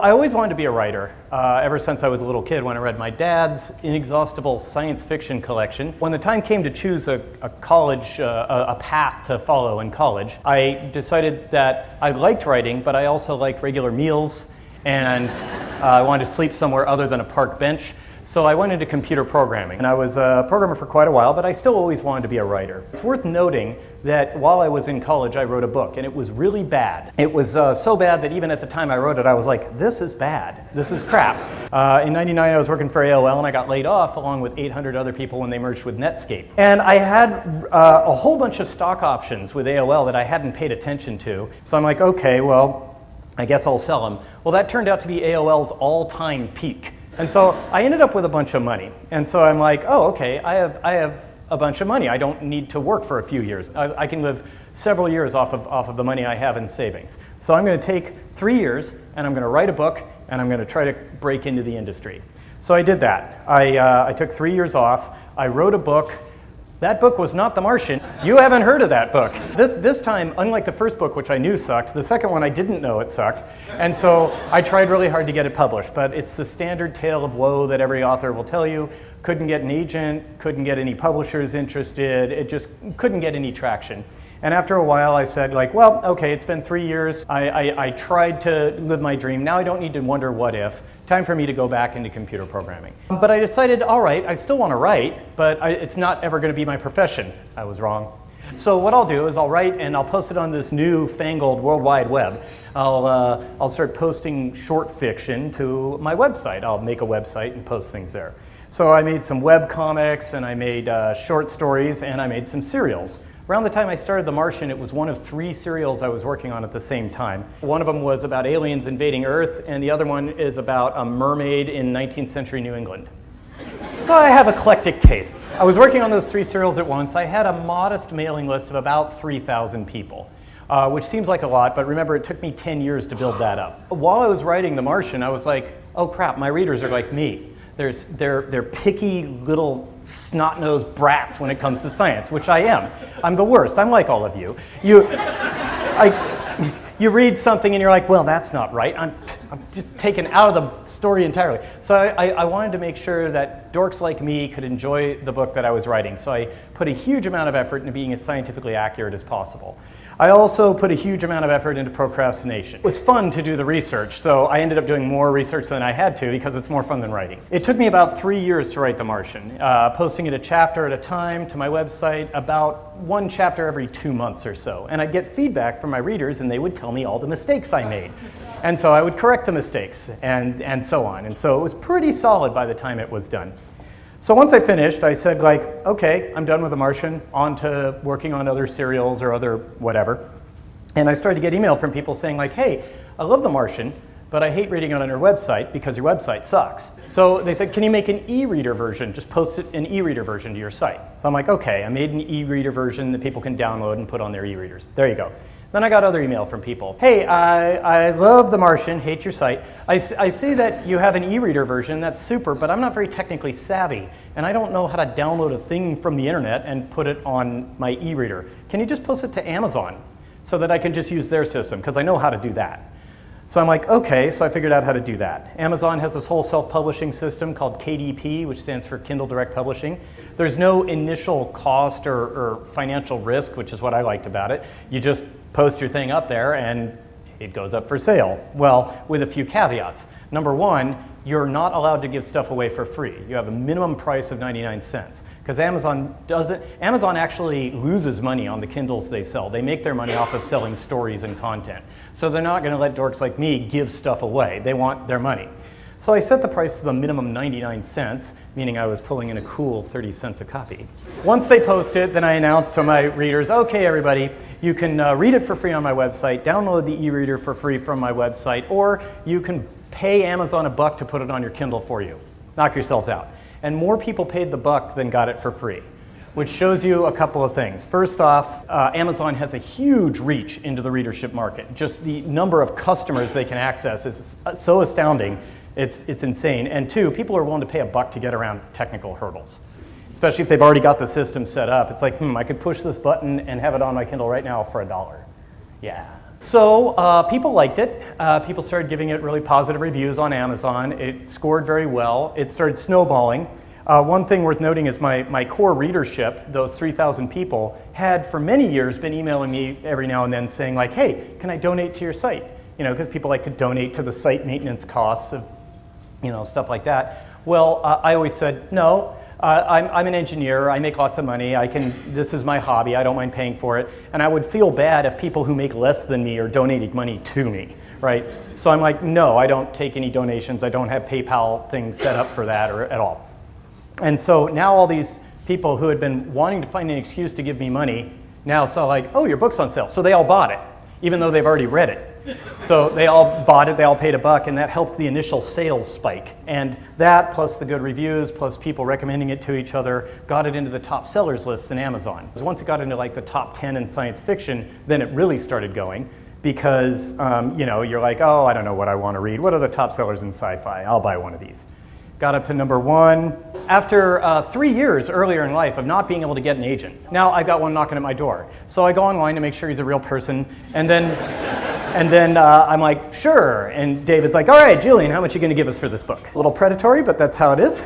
I always wanted to be a writer, ever since I was a little kid when I read my dad's inexhaustible science fiction collection. When the time came to choose a college, a path to follow in college, I decided that I liked writing, but I also liked regular meals, and I wanted to sleep somewhere other than a park bench. So I went into computer programming, and I was a programmer for quite a while, but I still always wanted to be a writer. It's worth noting that while I was in college, I wrote a book, and it was really bad. It was so bad that even at the time I wrote it, I was like, this is bad. This is crap. In '99, I was working for AOL, and I got laid off along with 800 other people when they merged with Netscape. And I had a whole bunch of stock options with AOL that I hadn't paid attention to. So I'm like, okay, well, I guess I'll sell them. Well, that turned out to be AOL's all-time peak. And so I ended up with a bunch of money. And so I'm like, oh, okay, I have a bunch of money. I don't need to work for a few years. I can live several years off of the money I have in savings. So I'm going to take 3 years, and I'm going to write a book, and I'm going to try to break into the industry. So I did that. I took 3 years off. I wrote a book. That book was not The Martian. You haven't heard of that book. This time, unlike the first book, which I knew sucked, the second one I didn't know it sucked. And so I tried really hard to get it published, but it's the standard tale of woe that every author will tell you. Couldn't get an agent, couldn't get any publishers interested, it just couldn't get any traction. And after a while I said, like, well, okay, it's been 3 years. I tried to live my dream. Now I don't need to wonder what if. Time for me to go back into computer programming. But I decided, all right, I still want to write, but it's not ever going to be my profession. I was wrong. So what I'll do is I'll write and I'll post it on this new fangled World Wide Web. I'll start posting short fiction to my website. I'll make a website and post things there. So I made some web comics, and I made short stories, and I made some serials. Around the time I started The Martian, it was one of 3 serials I was working on at the same time. One of them was about aliens invading Earth, and the other one is about a mermaid in 19th century New England. So I have eclectic tastes. I was working on those 3 serials at once. I had a modest mailing list of about 3,000 people, which seems like a lot, but remember, it took me 10 years to build that up. While I was writing The Martian, I was like, oh crap, my readers are like me. They're picky little snot-nosed brats when it comes to science, which I am. I'm the worst. I'm like all of you. You read something and you're like, well, that's not right. I'm just taken out of the story entirely. So I wanted to make sure that dorks like me could enjoy the book that I was writing. So I put a huge amount of effort into being as scientifically accurate as possible. I also put a huge amount of effort into procrastination. It was fun to do the research, so I ended up doing more research than I had to because it's more fun than writing. It took me about 3 years to write The Martian, posting it a chapter at a time to my website, about 1 chapter every 2 months or so. And I'd get feedback from my readers, and they would tell me all the mistakes I made. And so I would correct the mistakes, and so on. And so it was pretty solid by the time it was done. So once I finished, I said, like, okay, I'm done with The Martian, on to working on other serials or other whatever. And I started to get email from people saying, like, hey, I love The Martian, but I hate reading it on your website because your website sucks. So they said, can you make an e-reader version? Just post an e-reader version to your site. So I'm like, okay, I made an e-reader version that people can download and put on their e-readers. There you go. Then I got other email from people. Hey, I love The Martian, hate your site. I see that you have an e-reader version, that's super, but I'm not very technically savvy, and I don't know how to download a thing from the internet and put it on my e-reader. Can you just post it to Amazon so that I can just use their system, because I know how to do that. So I'm like, okay, so I figured out how to do that. Amazon has this whole self-publishing system called KDP, which stands for Kindle Direct Publishing. There's no initial cost or financial risk, which is what I liked about it. You just post your thing up there and it goes up for sale. Well, with a few caveats. Number 1, you're not allowed to give stuff away for free. You have a minimum price of 99 cents. Because Amazon actually loses money on the Kindles they sell. They make their money off of selling stories and content. So they're not going to let dorks like me give stuff away. They want their money. So I set the price to the minimum 99 cents, meaning I was pulling in a cool 30 cents a copy. Once they post it, then I announced to my readers, okay, everybody, you can read it for free on my website, download the e-reader for free from my website, or you can pay Amazon $1 to put it on your Kindle for you. Knock yourselves out. And more people paid the $1 than got it for free, which shows you a couple of things. First off, Amazon has a huge reach into the readership market. Just the number of customers they can access is so astounding. It's insane. And 2, people are willing to pay $1 to get around technical hurdles, especially if they've already got the system set up. It's like, I could push this button and have it on my Kindle right now for $1. Yeah, So people liked it. People started giving it really positive reviews on Amazon. It scored very well. It started snowballing. One thing worth noting is my core readership, those 3,000 people, had for many years been emailing me every now and then saying like, hey, can I donate to your site? You know, because people like to donate to the site maintenance costs of, you know, stuff like that. Well, I always said, no, I'm an engineer, I make lots of money, this is my hobby, I don't mind paying for it. And I would feel bad if people who make less than me are donating money to me, right? So I'm like, no, I don't take any donations, I don't have PayPal things set up for that or at all. And so now all these people who had been wanting to find an excuse to give me money now saw like, oh, your book's on sale. So they all bought it, even though they've already read it. So they all bought it, they all paid $1, and that helped the initial sales spike. And that, plus the good reviews, plus people recommending it to each other, got it into the top sellers lists in Amazon. Once it got into like the top 10 in science fiction, then it really started going because, you know, you're like, oh, I don't know what I want to read. What are the top sellers in sci-fi? I'll buy one of these. Got up to #1 after 3 years earlier in life of not being able to get an agent. Now I've got one knocking at my door. So I go online to make sure he's a real person, and then I'm like, sure. And David's like, all right, Julian, how much are you going to give us for this book? A little predatory, but that's how it is.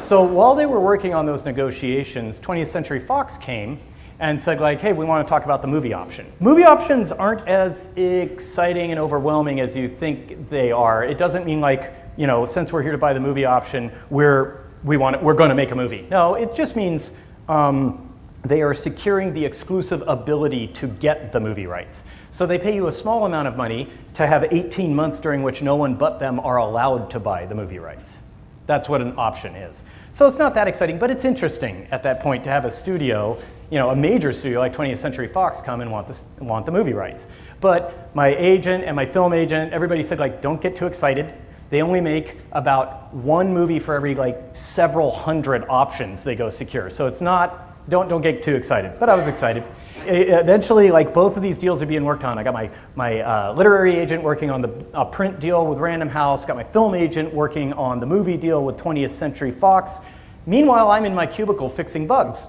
So while they were working on those negotiations, 20th Century Fox came and said like, hey, we want to talk about the movie option. Movie options aren't as exciting and overwhelming as you think they are. It doesn't mean like, you know, since we're here to buy the movie option, we're going to make a movie. No, it just means they are securing the exclusive ability to get the movie rights. So they pay you a small amount of money to have 18 months during which no one but them are allowed to buy the movie rights. That's what an option is. So it's not that exciting, but it's interesting at that point to have a studio, you know, a major studio like 20th Century Fox come and want the movie rights. But my agent and my film agent, everybody said like, don't get too excited. They only make about one movie for every like several hundred options they go secure. So it's not, don't get too excited, but I was excited. Eventually, like both of these deals are being worked on. I got my literary agent working on the print deal with Random House, got my film agent working on the movie deal with 20th Century Fox. Meanwhile, I'm in my cubicle fixing bugs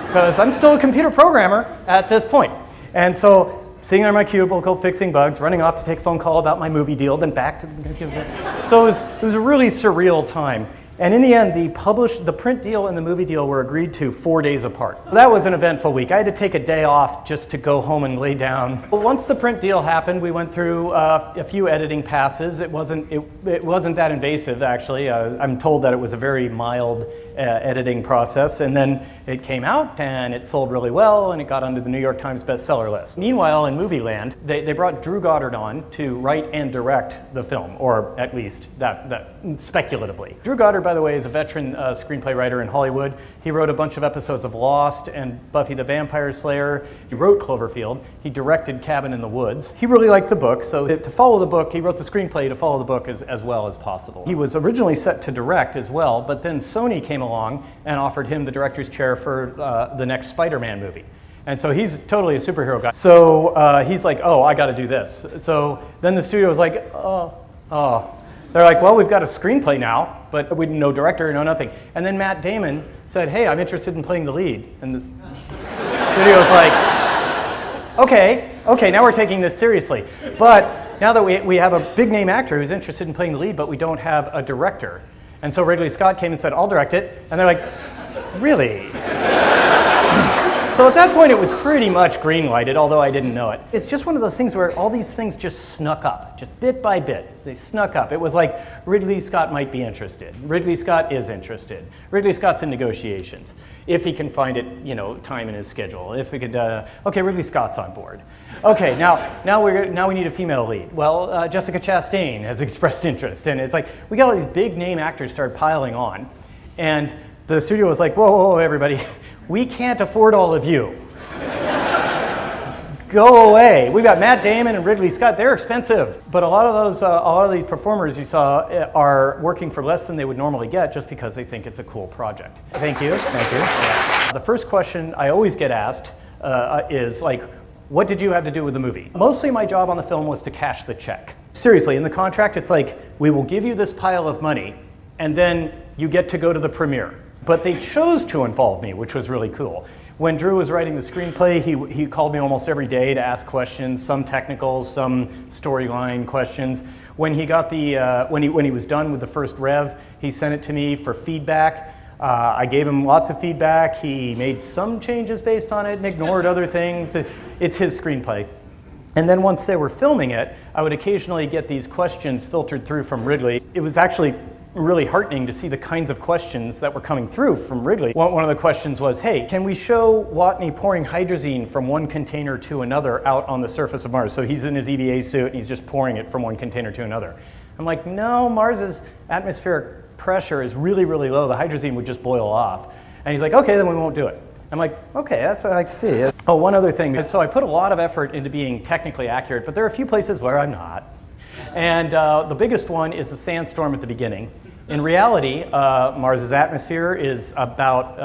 because I'm still a computer programmer at this point. And so sitting there in my cubicle fixing bugs, running off to take a phone call about my movie deal, then back to the So it was a really surreal time. And in the end, the print deal and the movie deal were agreed to 4 days apart. That was an eventful week. I had to take a day off just to go home and lay down. But once the print deal happened, we went through a few editing passes. It wasn't that invasive, actually. I'm told that it was a very mild editing process. And then it came out, and it sold really well, and it got onto the New York Times bestseller list. Meanwhile, in movie land, they brought Drew Goddard on to write and direct the film, or at least that speculatively. Drew Goddard, by the way, is a veteran screenplay writer in Hollywood. He wrote a bunch of episodes of Lost and Buffy the Vampire Slayer. He wrote Cloverfield. He directed Cabin in the Woods. He really liked the book, so to follow the book, he wrote the screenplay to follow the book as well as possible. He was originally set to direct as well, but then Sony came along and offered him the director's chair for the next Spider-Man movie. And so he's totally a superhero guy. So he's like, oh, I got to do this. So then the studio was like, oh. They're like, well, we've got a screenplay now, but we no director, no nothing. And then Matt Damon said, hey, I'm interested in playing the lead. And the studio was like, okay, now we're taking this seriously. But now that we have a big name actor who's interested in playing the lead, but we don't have a director. And so Ridley Scott came and said, I'll direct it. And they're like, really? So at that point, it was pretty much green-lighted, although I didn't know it. It's just one of those things where all these things just snuck up, just bit by bit. They snuck up. It was like Ridley Scott might be interested. Ridley Scott is interested. Ridley Scott's in negotiations. If he can find it, you know, time in his schedule. If we could, okay, Ridley Scott's on board. Okay, now we need a female lead. Well, Jessica Chastain has expressed interest, and it's like we got all these big name actors start piling on, and the studio was like, whoa, everybody. We can't afford all of you. Go away. We've got Matt Damon and Ridley Scott. They're expensive. But a lot of these performers you saw are working for less than they would normally get just because they think it's a cool project. Thank you. The first question I always get asked is like, what did you have to do with the movie? Mostly my job on the film was to cash the check. Seriously, in the contract, it's like, we will give you this pile of money, and then you get to go to the premiere. But they chose to involve me, which was really cool. When Drew was writing the screenplay, he called me almost every day to ask questions, some technical, some storyline questions. When he got when he was done with the first rev, he sent it to me for feedback. I gave him lots of feedback. He made some changes based on it and ignored other things. It's his screenplay. And then once they were filming it, I would occasionally get these questions filtered through from Wrigley. It was actually really heartening to see the kinds of questions that were coming through from Wrigley. One of the questions was, hey, can we show Watney pouring hydrazine from one container to another out on the surface of Mars? So he's in his EVA suit and he's just pouring it from one container to another. I'm like, no, Mars's atmospheric pressure is really, really low. The hydrazine would just boil off. And he's like, okay, then we won't do it. I'm like, okay, that's what I like to see. Oh, one other thing. So I put a lot of effort into being technically accurate, but there are a few places where I'm not. And the biggest one is the sandstorm at the beginning. In reality, Mars's atmosphere is about,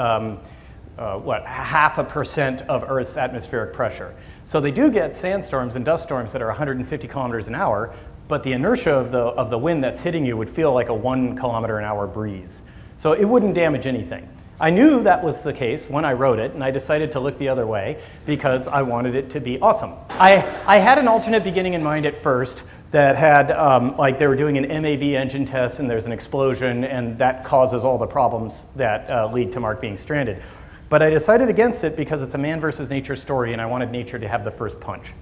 0.5% of Earth's atmospheric pressure. So they do get sandstorms and dust storms that are 150 kilometers an hour, but the inertia of the wind that's hitting you would feel like a 1 kilometer an hour breeze. So it wouldn't damage anything. I knew that was the case when I wrote it, and I decided to look the other way because I wanted it to be awesome. I had an alternate beginning in mind at first that had, like they were doing an MAV engine test and there's an explosion and that causes all the problems that lead to Mark being stranded. But I decided against it because it's a man versus nature story and I wanted nature to have the first punch.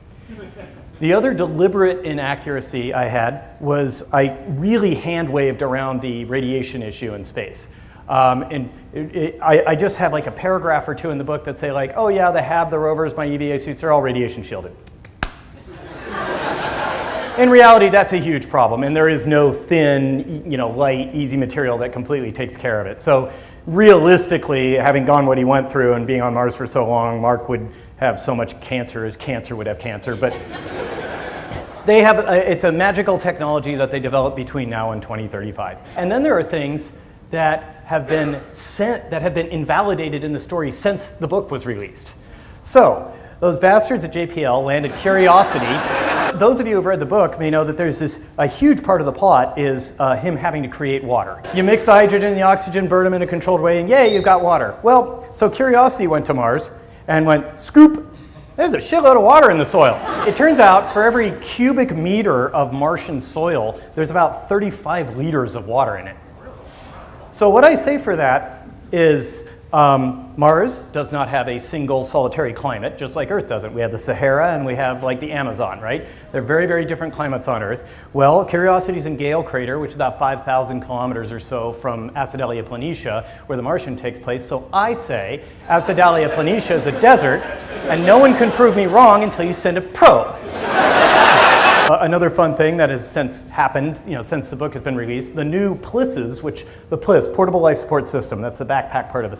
The other deliberate inaccuracy I had was I really hand-waved around the radiation issue in space. I just have like a paragraph or two in the book that say like, oh yeah, the HAB, the rovers, my EVA suits are all radiation shielded. In reality, that's a huge problem, and there is no thin, light, easy material that completely takes care of it. So realistically, having gone what he went through and being on Mars for so long, Mark would have so much cancer as cancer would have cancer, but they have, it's a magical technology that they developed between now and 2035. And then there are things that have been invalidated in the story since the book was released. So, those bastards at JPL landed Curiosity. Those of you who've read the book may know that there's a huge part of the plot is him having to create water. You mix the hydrogen and the oxygen, burn them in a controlled way, and yay, you've got water. Well, so Curiosity went to Mars and went, scoop, there's a shitload of water in the soil. It turns out for every cubic meter of Martian soil, there's about 35 liters of water in it. So what I say for that is Mars does not have a single solitary climate, just like Earth doesn't. We have the Sahara and we have like the Amazon, right? They're very, very different climates on Earth. Well, Curiosity's in Gale Crater, which is about 5,000 kilometers or so from Acidalia Planitia, where the Martian takes place. So I say Acidalia Planitia is a desert, and no one can prove me wrong until you send a probe. Another fun thing that has since happened, since the book has been released, the new PLISs, the PLIS, Portable Life Support System, that's the backpack part of a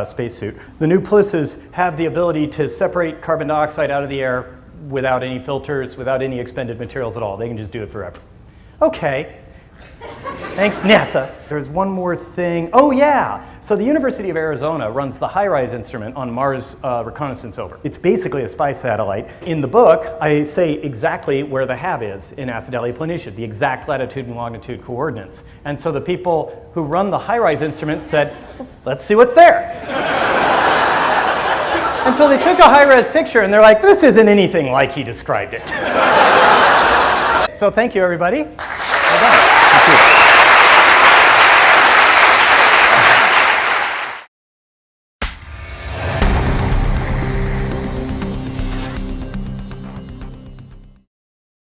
spacesuit. The new PLISs have the ability to separate carbon dioxide out of the air without any filters, without any expended materials at all. They can just do it forever. Okay. Thanks, NASA. There's one more thing. Oh, yeah. So the University of Arizona runs the HiRISE instrument on Mars Reconnaissance Orbiter. It's basically a spy satellite. In the book, I say exactly where the HAB is in Acidalia Planitia, the exact latitude and longitude coordinates. And so the people who run the HiRISE instrument said, let's see what's there. And so they took a high-res picture and they're like, this isn't anything like he described it. So thank you, everybody. Well done. Thank you.